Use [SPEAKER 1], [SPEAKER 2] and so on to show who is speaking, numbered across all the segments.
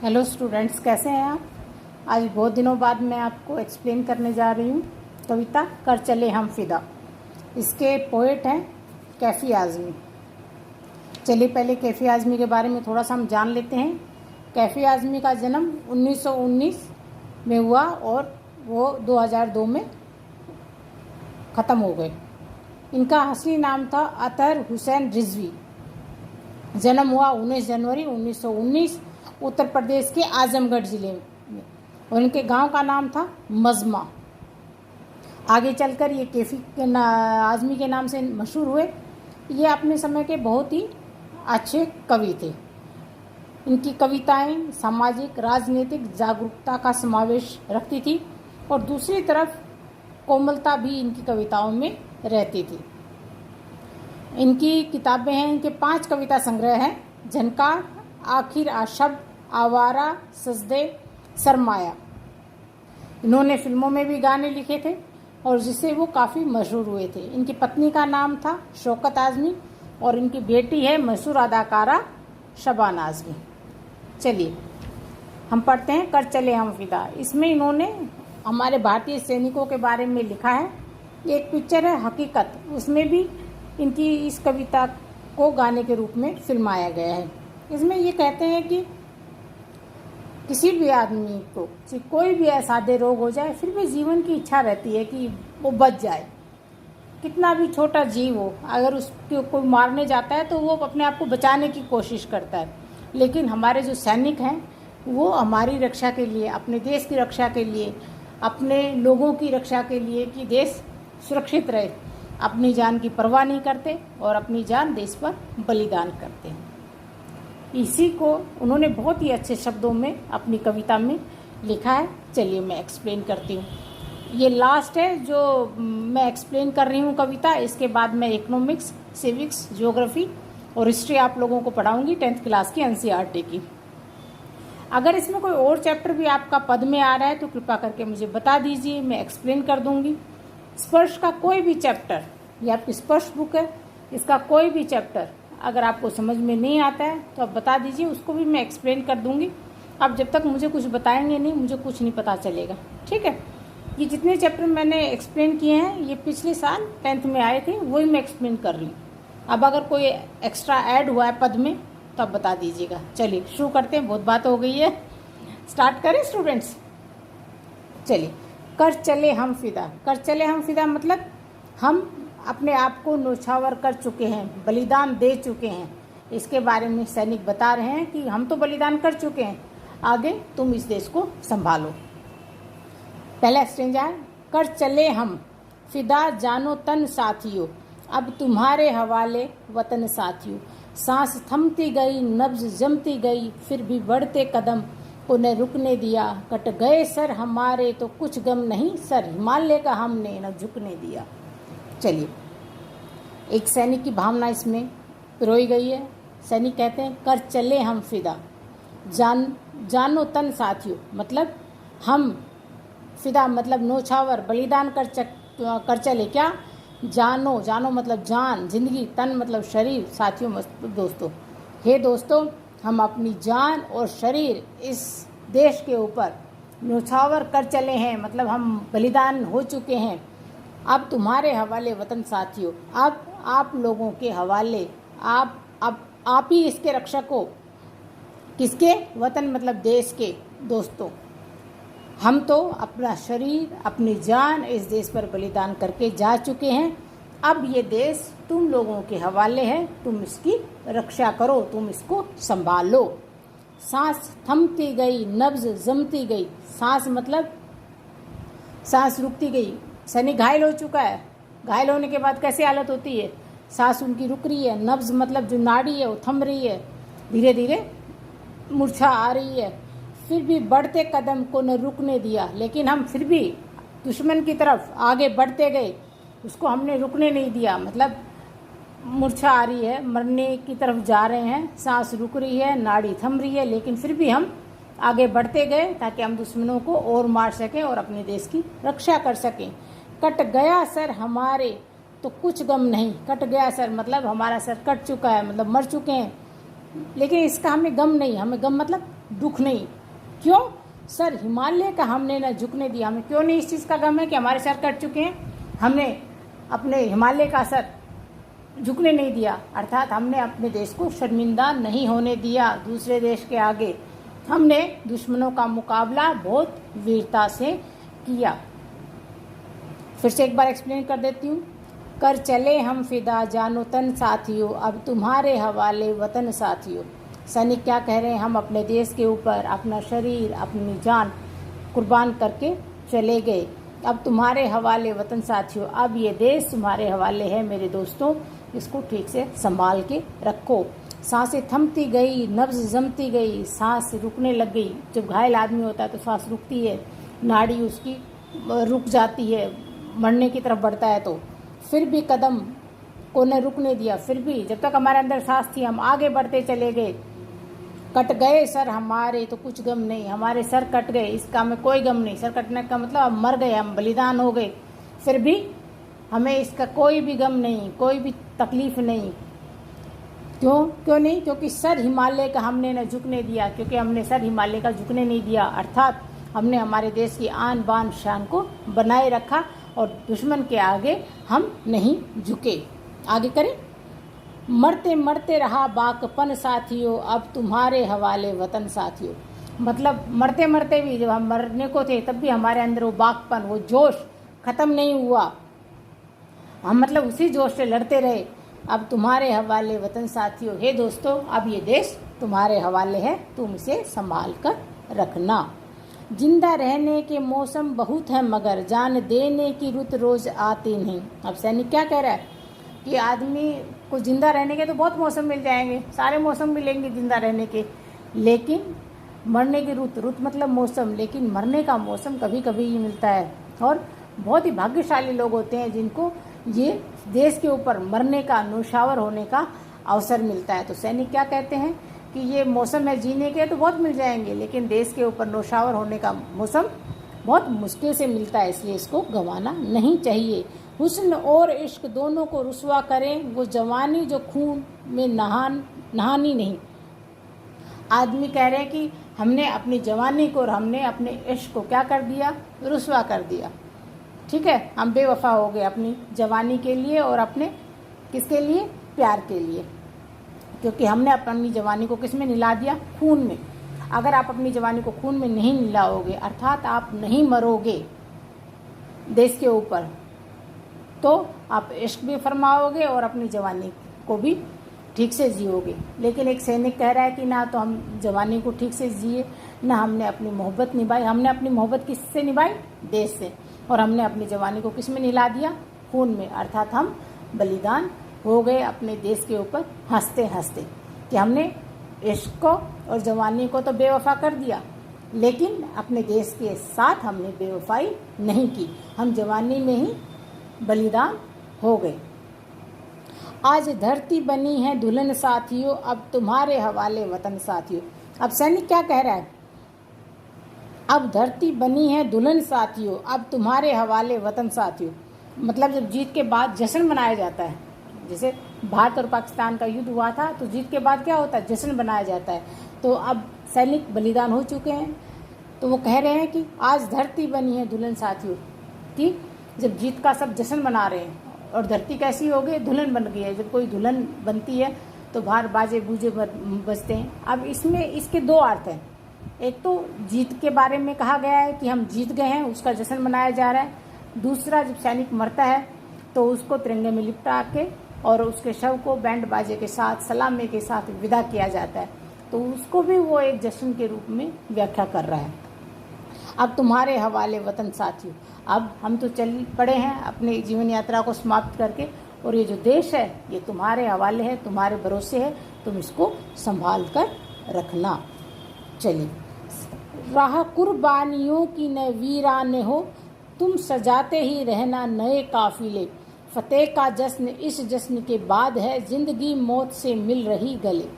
[SPEAKER 1] Hello students, कैसे हैं आप। आज बहुत दिनों बाद मैं आपको एक्सप्लेन करने जा रही हूँ कविता कर चले हम फिदा। इसके पोएट हैं कैफ़ी आज़मी। चलिए पहले कैफ़ी आज़मी के बारे में थोड़ा सा हम जान लेते हैं। कैफ़ी आज़मी का जन्म 1919 में हुआ और वो 2002 में ख़त्म हो गए। इनका असली नाम था अतहर हुसैन रिजवी। जन्म हुआ 19 जनवरी 1919 उत्तर प्रदेश के आजमगढ़ ज़िले में और इनके गांव का नाम था मजमा। आगे चलकर ये कैफ़ी आज़मी के नाम से मशहूर हुए। ये अपने समय के बहुत ही अच्छे कवि थे। इनकी कविताएं सामाजिक राजनीतिक जागरूकता का समावेश रखती थी और दूसरी तरफ कोमलता भी इनकी कविताओं में रहती थी। इनकी किताबें हैं, इनके 5 कविता संग्रह हैं। झनकार, आखिर आशब, आवारा, सजदे, सरमाया। इन्होंने फिल्मों में भी गाने लिखे थे और जिससे वो काफ़ी मशहूर हुए थे। इनकी पत्नी का नाम था शौकत आज़मी और इनकी बेटी है मशहूर अदाकारा शबाना आज़मी। चलिए हम पढ़ते हैं कर चले हम फिदा। इसमें इन्होंने हमारे भारतीय सैनिकों के बारे में लिखा है। एक पिक्चर है हकीकत, उसमें भी इनकी इस कविता को गाने के रूप में फिल्माया गया है। इसमें ये कहते हैं कि किसी भी आदमी को कोई भी असाध्य रोग हो जाए फिर भी जीवन की इच्छा रहती है कि वो बच जाए। कितना भी छोटा जीव हो, अगर उसको कोई मारने जाता है तो वो अपने आप को बचाने की कोशिश करता है। लेकिन हमारे जो सैनिक हैं वो हमारी रक्षा के लिए, अपने देश की रक्षा के लिए, अपने लोगों की रक्षा के लिए कि देश सुरक्षित रहे, अपनी जान की परवाह नहीं करते और अपनी जान देश पर बलिदान करते हैं। इसी को उन्होंने बहुत ही अच्छे शब्दों में अपनी कविता में लिखा है। चलिए मैं एक्सप्लेन करती हूँ। ये लास्ट है जो मैं एक्सप्लेन कर रही हूँ कविता। इसके बाद मैं इकोनॉमिक्स, सिविक्स, ज्योग्राफी और हिस्ट्री आप लोगों को पढ़ाऊँगी 10th क्लास की NCERT की। अगर इसमें कोई और चैप्टर भी आपका पद में आ रहा है तो कृपा करके मुझे बता दीजिए, मैं एक्सप्लेन कर दूँगी। स्पर्श का कोई भी चैप्टर, ये आपकी स्पर्श बुक है, इसका कोई भी चैप्टर अगर आपको समझ में नहीं आता है तो आप बता दीजिए, उसको भी मैं एक्सप्लेन कर दूंगी। आप जब तक मुझे कुछ बताएंगे नहीं मुझे कुछ नहीं पता चलेगा, ठीक है। ये जितने चैप्टर मैंने एक्सप्लेन किए हैं ये पिछले साल 10th में आए थे, वही मैं एक्सप्लेन कर रही हूँ। अब अगर कोई एक्स्ट्रा ऐड हुआ है पद में तो आप बता दीजिएगा। चलिए शुरू करते हैं, बहुत बात हो गई है, स्टार्ट करें स्टूडेंट्स। चलिए कर चले हम फिदा। कर चले हम फिदा मतलब हम अपने आप को न्योछावर कर चुके हैं, बलिदान दे चुके हैं। इसके बारे में सैनिक बता रहे हैं कि हम तो बलिदान कर चुके हैं, आगे तुम इस देश को संभालो। पहला स्टेंजा है कर चले हम फिदा जानो तन साथियों, अब तुम्हारे हवाले वतन साथियों। सांस थमती गई, नब्ज जमती गई, फिर भी बढ़ते कदम को न रुकने दिया। कट गए सर हमारे तो कुछ गम नहीं, सर हिमालय का हमने न झुकने दिया। चलिए एक सैनिक की भावना इसमें पिरोई गई है। सैनिक कहते हैं कर चले हम फिदा, जानो तन साथियों, मतलब हम फिदा मतलब नौछावर बलिदान कर चले। क्या जानो, जानो मतलब जान, जिंदगी, तन मतलब शरीर, साथियों मतलब दोस्तों। हे दोस्तों, हम अपनी जान और शरीर इस देश के ऊपर न्योछावर कर चले हैं, मतलब हम बलिदान हो चुके हैं। अब तुम्हारे हवाले वतन साथियों, अब आप लोगों के हवाले, आप ही इसके रक्षक हो। किसके? वतन मतलब देश के दोस्तों। हम तो अपना शरीर अपनी जान इस देश पर बलिदान करके जा चुके हैं। अब ये देश तुम लोगों के हवाले है, तुम इसकी रक्षा करो, तुम इसको संभालो। सांस थमती गई, नब्ज जमती गई। सांस मतलब सांस रुकती गई, सैनिक घायल हो चुका है, घायल होने के बाद कैसी हालत होती है, सांस उनकी रुक रही है। नब्ज मतलब जो नाड़ी है वो थम रही है, धीरे धीरे मूर्छा आ रही है। फिर भी बढ़ते कदम को न रुकने दिया, लेकिन हम फिर भी दुश्मन की तरफ आगे बढ़ते गए, उसको हमने रुकने नहीं दिया। मतलब मूर्छा आ रही है, मरने की तरफ जा रहे हैं, सांस रुक रही है, नाड़ी थम रही है, लेकिन फिर भी हम आगे बढ़ते गए ताकि हम दुश्मनों को और मार सकें और अपने देश की रक्षा कर सकें। कट गया सर हमारे तो कुछ गम नहीं। कट गया सर मतलब हमारा सर कट चुका है, मतलब मर चुके हैं, लेकिन इसका हमें गम नहीं। हमें गम मतलब दुख नहीं। क्यों? सर हिमालय का हमने न झुकने दिया। हमें क्यों नहीं इस चीज़ का गम है कि हमारे सर कट चुके हैं? हमने अपने हिमालय का सर झुकने नहीं दिया, अर्थात हमने अपने देश को शर्मिंदा नहीं होने दिया दूसरे देश के आगे। हमने दुश्मनों का मुकाबला बहुत वीरता से किया। फिर से एक बार एक्सप्लेन कर देती हूँ। कर चले हम फिदा जानो तन साथियों, अब तुम्हारे हवाले वतन साथियों। सैनिक क्या कह रहे हैं? हम अपने देश के ऊपर अपना शरीर, अपनी जान कुर्बान करके चले गए। अब तुम्हारे हवाले वतन साथियों, अब ये देश तुम्हारे हवाले है मेरे दोस्तों, इसको ठीक से संभाल के रखो। सांसें थमती गई, नब्ज़ जमती गई, सांस रुकने लग गई। जब घायल आदमी होता है तो सांस रुकती है, नाड़ी उसकी रुक जाती है, मरने की तरफ बढ़ता है। तो फिर भी कदम को ने रुकने दिया, फिर भी जब तक हमारे अंदर सांस थी हम आगे बढ़ते चले गए। कट गए सर हमारे तो कुछ गम नहीं, हमारे सर कट गए इसका हमें कोई गम नहीं। सर कटने का मतलब हम मर गए, हम बलिदान हो गए, फिर भी हमें इसका कोई भी गम नहीं, कोई भी तकलीफ नहीं। क्यों नहीं? क्योंकि सर हिमालय का हमने न झुकने दिया, क्योंकि हमने सर हिमालय का झुकने नहीं दिया, अर्थात हमने हमारे देश की आन बान शान को बनाए रखा और दुश्मन के आगे हम नहीं झुके। आगे करें। मरते मरते रहा बाकपन साथियों, अब तुम्हारे हवाले वतन साथियों। मतलब मरते मरते भी, जब हम मरने को थे तब भी हमारे अंदर वो बाकपन, वो जोश खत्म नहीं हुआ। हम मतलब उसी जोश से लड़ते रहे। अब तुम्हारे हवाले वतन साथियों, हे दोस्तों अब ये देश तुम्हारे हवाले है, तुम इसे संभाल कर रखना। जिंदा रहने के मौसम बहुत है मगर जान देने की रुत रोज आती नहीं। अब सैनिक क्या कह रहा है कि आदमी को जिंदा रहने के तो बहुत मौसम मिल जाएंगे, सारे मौसम मिलेंगे जिंदा रहने के, लेकिन मरने की रुत मतलब मौसम, लेकिन मरने का मौसम कभी कभी ही मिलता है। और बहुत ही भाग्यशाली लोग होते हैं जिनको ये देश के ऊपर मरने का, नौशावर होने का अवसर मिलता है। तो सैनिक क्या कहते हैं कि ये मौसम है जीने के तो बहुत मिल जाएंगे, लेकिन देश के ऊपर नौशावर होने का मौसम बहुत मुश्किल से मिलता है, इसलिए इसको गंवाना नहीं चाहिए। हुस्न और इश्क दोनों को रुसवा करें वो जवानी जो खून में नहानी नहीं। आदमी कह रहे हैं कि हमने अपनी जवानी को और हमने अपने इश्क को क्या कर दिया? रुसवा कर दिया। ठीक है, हम बेवफा हो गए अपनी जवानी के लिए और अपने किसके लिए? प्यार के लिए, क्योंकि हमने अपनी जवानी को किस में निला दिया? खून में। अगर आप अपनी जवानी को खून में नहीं निलाओगे, अर्थात आप नहीं मरोगे देश के ऊपर, तो आप इश्क भी फरमाओगे और अपनी जवानी को भी ठीक से जियोगे। लेकिन एक सैनिक कह रहा है कि ना तो हम जवानी को ठीक से जिए, ना हमने अपनी मोहब्बत निभाई। हमने अपनी मोहब्बत किससे निभाई? देश से। और हमने अपनी जवानी को किस में निला दिया? खून में, अर्थात हम बलिदान हो गए अपने देश के ऊपर हंसते हंसते कि हमने इश्क को और जवानी को तो बेवफा कर दिया, लेकिन अपने देश के साथ हमने बेवफाई नहीं की, हम जवानी में ही बलिदान हो गए। आज धरती बनी है दुल्हन साथियों, अब तुम्हारे हवाले वतन साथियों। अब सैनिक क्या कह रहा है? अब धरती बनी है दुल्हन साथियों, अब तुम्हारे हवाले वतन साथियों। मतलब जब जीत के बाद जश्न मनाया जाता है, जैसे भारत और पाकिस्तान का युद्ध हुआ था तो जीत के बाद क्या होता है? जश्न मनाया जाता है। तो अब सैनिक बलिदान हो चुके हैं, तो वो कह रहे हैं कि आज धरती बनी है दुल्हन साथियों, कि जब जीत का सब जश्न मना रहे हैं और धरती कैसी हो गई? दुल्हन बन गई है। जब कोई दुल्हन बनती है तो बाहर बाजे बूजे बजते हैं। अब इसमें इसके दो अर्थ हैं। एक तो जीत के बारे में कहा गया है कि हम जीत गए हैं, उसका जश्न मनाया जा रहा है। दूसरा, जब सैनिक मरता है तो उसको तिरंगे में लिपटा के और उसके शव को बैंड बाजे के साथ, सलामी के साथ विदा किया जाता है, तो उसको भी वो एक जश्न के रूप में व्याख्या कर रहा है। अब तुम्हारे हवाले वतन साथियों, अब हम तो चल पड़े हैं अपनी जीवन यात्रा को समाप्त करके, और ये जो देश है ये तुम्हारे हवाले है, तुम्हारे भरोसे है, तुम इसको संभाल कर रखना। चलिए, राह कुर्बानियों की न वीराने हो, तुम सजाते ही रहना नए काफिले, फतेह का जश्न इस जश्न के बाद है, जिंदगी मौत से मिल रही गले।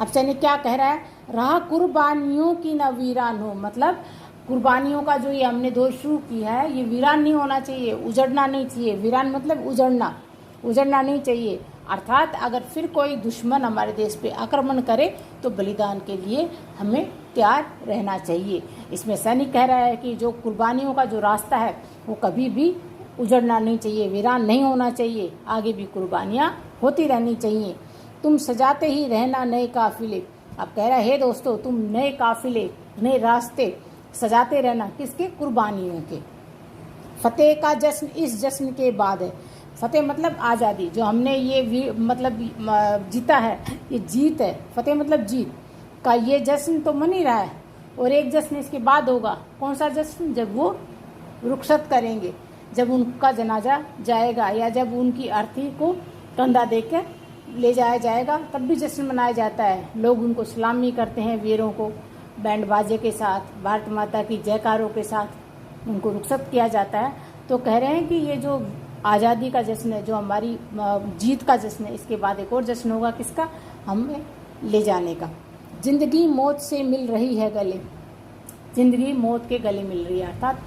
[SPEAKER 1] अब सैनिक क्या कह रहा है? राह कुर्बानियों की न वीरान हो, मतलब कुर्बानियों का जो ये हमने दौर शुरू किया है ये वीरान नहीं होना चाहिए, उजड़ना नहीं चाहिए। वीरान मतलब उजड़ना नहीं चाहिए। अर्थात अगर फिर कोई दुश्मन हमारे देश पे आक्रमण करे तो बलिदान के लिए हमें तैयार रहना चाहिए। इसमें सैनिक कह रहा है कि जो कुर्बानियों का जो रास्ता है वो कभी भी उजड़ना नहीं चाहिए, वीरान नहीं होना चाहिए, आगे भी कुर्बानियाँ होती रहनी चाहिए। तुम सजाते ही रहना नए काफिले। अब कह रहा है दोस्तों, तुम नए काफिले, नए रास्ते सजाते रहना, किसके? कुर्बानियों के। फतेह का जश्न इस जश्न के बाद है। फतेह मतलब आज़ादी, जो हमने ये मतलब जीता है, ये जीत है। फतेह मतलब जीत का ये जश्न तो मन ही रहा है, और एक जश्न इसके बाद होगा। कौन सा जश्न? जब वो रुखसत करेंगे, जब उनका जनाजा जाएगा, या जब उनकी अर्थी को कंधा देकर ले जाया जाएगा, तब भी जश्न मनाया जाता है। लोग उनको सलामी करते हैं, वीरों को बैंड बाजे के साथ, भारत माता की जयकारों के साथ उनको रुखसत किया जाता है। तो कह रहे हैं कि ये जो आज़ादी का जश्न है, जो हमारी जीत का जश्न है, इसके बाद एक और जश्न होगा, किसका? हमें ले जाने का। जिंदगी मौत से मिल रही है गले। जिंदगी मौत के गले मिल रही है, अर्थात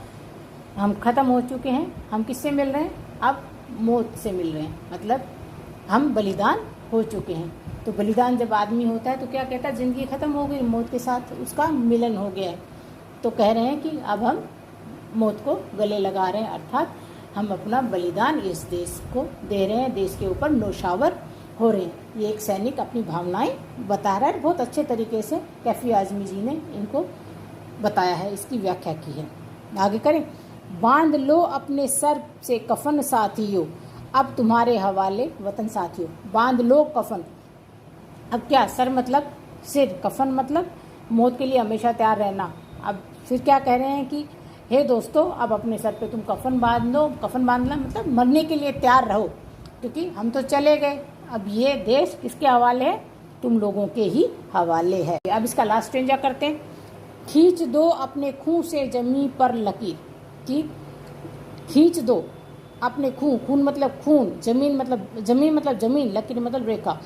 [SPEAKER 1] हम ख़त्म हो चुके हैं। हम किससे मिल रहे हैं? अब मौत से मिल रहे हैं, मतलब हम बलिदान हो चुके हैं। तो बलिदान जब आदमी होता है तो क्या कहता है? ज़िंदगी ख़त्म हो गई, मौत के साथ उसका मिलन हो गया है। तो कह रहे हैं कि अब हम मौत को गले लगा रहे हैं, अर्थात हम अपना बलिदान इस देश को दे रहे हैं, देश के ऊपर नौशावर हो रहे हैं। ये एक सैनिक अपनी भावनाएं बता रहा है, बहुत अच्छे तरीके से कैफी आज़मी जी ने इनको बताया है, इसकी व्याख्या की है। आगे करें। बांध लो अपने सर से कफन साथियों, अब तुम्हारे हवाले वतन साथियों। बांध लो कफन, अब क्या? सर मतलब सिर, कफन मतलब मौत के लिए हमेशा तैयार रहना। अब फिर क्या कह रहे हैं कि हे दोस्तों, अब अपने सर पे तुम कफन बांध लो। कफन बांधना मतलब मरने के लिए तैयार रहो, क्योंकि हम तो चले गए, अब ये देश किसके हवाले है? तुम लोगों के ही हवाले है। अब इसका लास्ट स्टेंजा करते हैं। खींच दो अपने खून से जमीन पर लकीर। ठीक, खींच दो अपने खून, खून मतलब खून, जमीन मतलब जमीन, लकीर मतलब रेखा।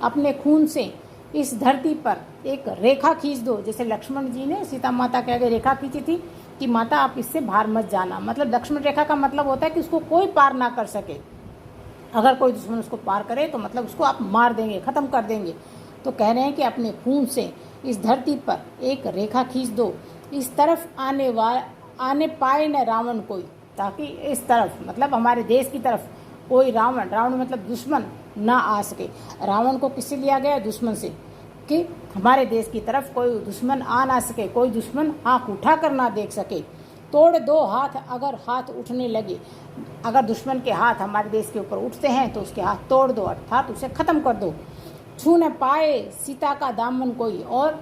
[SPEAKER 1] अपने खून से इस धरती पर एक रेखा खींच दो, जैसे लक्ष्मण जी ने सीता माता के आगे रेखा खींची थी कि माता आप इससे बाहर मत जाना। मतलब लक्ष्मण रेखा का मतलब होता है कि उसको कोई पार ना कर सके। अगर कोई दुश्मन उसको पार करे तो मतलब उसको आप मार देंगे, ख़त्म कर देंगे। तो कह रहे हैं कि अपने खून से इस धरती पर एक रेखा खींच दो, इस तरफ आने पाए न रावण कोई, ताकि इस तरफ मतलब हमारे देश की तरफ कोई रावण मतलब दुश्मन ना आ सके। रावण को किससे लिया गया? दुश्मन से, कि हमारे देश की तरफ कोई दुश्मन आ ना सके, कोई दुश्मन आँख उठा कर ना देख सके। तोड़ दो हाथ अगर हाथ उठने लगे, अगर दुश्मन के हाथ हमारे देश के ऊपर उठते हैं तो उसके हाथ तोड़ दो, अर्थात उसे ख़त्म कर दो। छू न पाए सीता का दामन कोई, और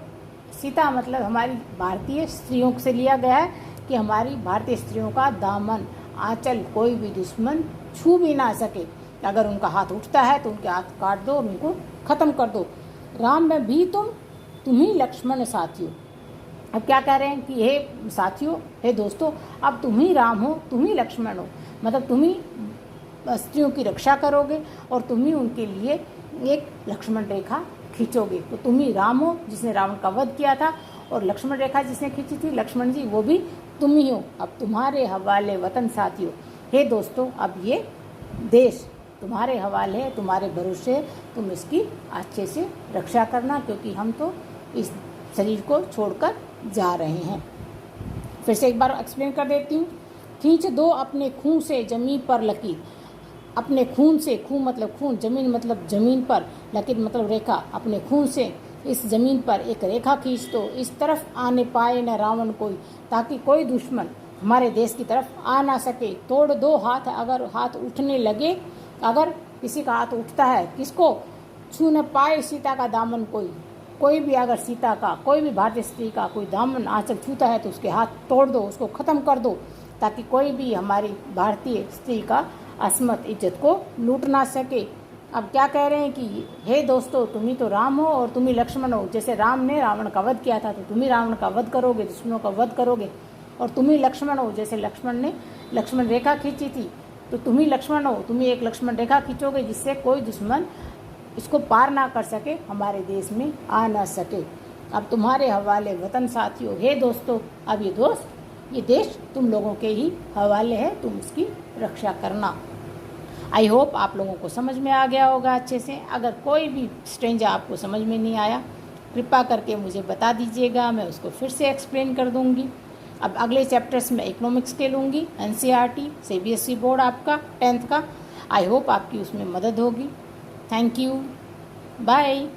[SPEAKER 1] सीता मतलब हमारी भारतीय स्त्रियों से लिया गया है कि हमारी भारतीय स्त्रियों का दामन, आंचल कोई भी दुश्मन छू भी ना सके। अगर उनका हाथ उठता है तो उनके हाथ काट दो, उनको ख़त्म कर दो। राम में भी तुम ही लक्ष्मण साथियों। अब क्या कह रहे हैं कि हे साथियों, हे दोस्तों, अब तुम ही राम हो, तुम ही लक्ष्मण हो, मतलब तुम ही स्त्रियों की रक्षा करोगे और तुम ही उनके लिए एक लक्ष्मण रेखा खींचोगे। तो तुम ही राम हो जिसने रावण का वध किया था, और लक्ष्मण रेखा जिसने खींची थी लक्ष्मण जी, वो भी तुम ही हो। अब तुम्हारे हवाले वतन साथियों, हे दोस्तों, अब ये देश तुम्हारे हवाले है, तुम्हारे भरोसे, तुम इसकी अच्छे से रक्षा करना, क्योंकि हम तो इस शरीर को छोड़कर जा रहे हैं। फिर से एक बार एक्सप्लेन कर देती हूँ। खींच दो अपने खून से जमीन पर लकीर। अपने खून से, खून मतलब खून, जमीन मतलब जमीन पर, लकीर मतलब रेखा। अपने खून से इस जमीन पर एक रेखा खींच दो, इस तरफ आने पाए न रावण कोई, ताकि कोई दुश्मन हमारे देश की तरफ आ ना सके। तोड़ दो हाथ अगर हाथ उठने लगे, अगर किसी का हाथ उठता है, किसको? छू न पाए सीता का दामन कोई भी अगर सीता का, कोई भी भारतीय स्त्री का कोई दामन आंचल छूता है तो उसके हाथ तोड़ दो, उसको ख़त्म कर दो, ताकि कोई भी हमारी भारतीय स्त्री का असमत इज्जत को लूट ना सके। अब क्या कह रहे हैं कि हे दोस्तों, तुम ही तो राम हो और तुम ही लक्ष्मण हो। जैसे राम ने रावण का वध किया था तो तुम ही रावण का वध करोगे, दुश्मनों का वध करोगे, और तुम ही लक्ष्मण हो। जैसे लक्ष्मण ने लक्ष्मण रेखा खींची थी तो तुम ही लक्ष्मण हो, तुम ही एक लक्ष्मण रेखा खींचोगे जिससे कोई दुश्मन इसको पार ना कर सके, हमारे देश में आ ना सके। अब तुम्हारे हवाले वतन साथियों, हे दोस्तों, अब ये देश तुम लोगों के ही हवाले है, तुम इसकी रक्षा करना। आई होप आप लोगों को समझ में आ गया होगा अच्छे से। अगर कोई भी स्ट्रेंज आपको समझ में नहीं आया, कृपा करके मुझे बता दीजिएगा, मैं उसको फिर से एक्सप्लेन कर दूँगी। अब अगले चैप्टर्स में इकोनॉमिक्स के लूँगी, NCERT CBSE बोर्ड आपका 10th का। आई होप आपकी उसमें मदद होगी। Thank you, bye.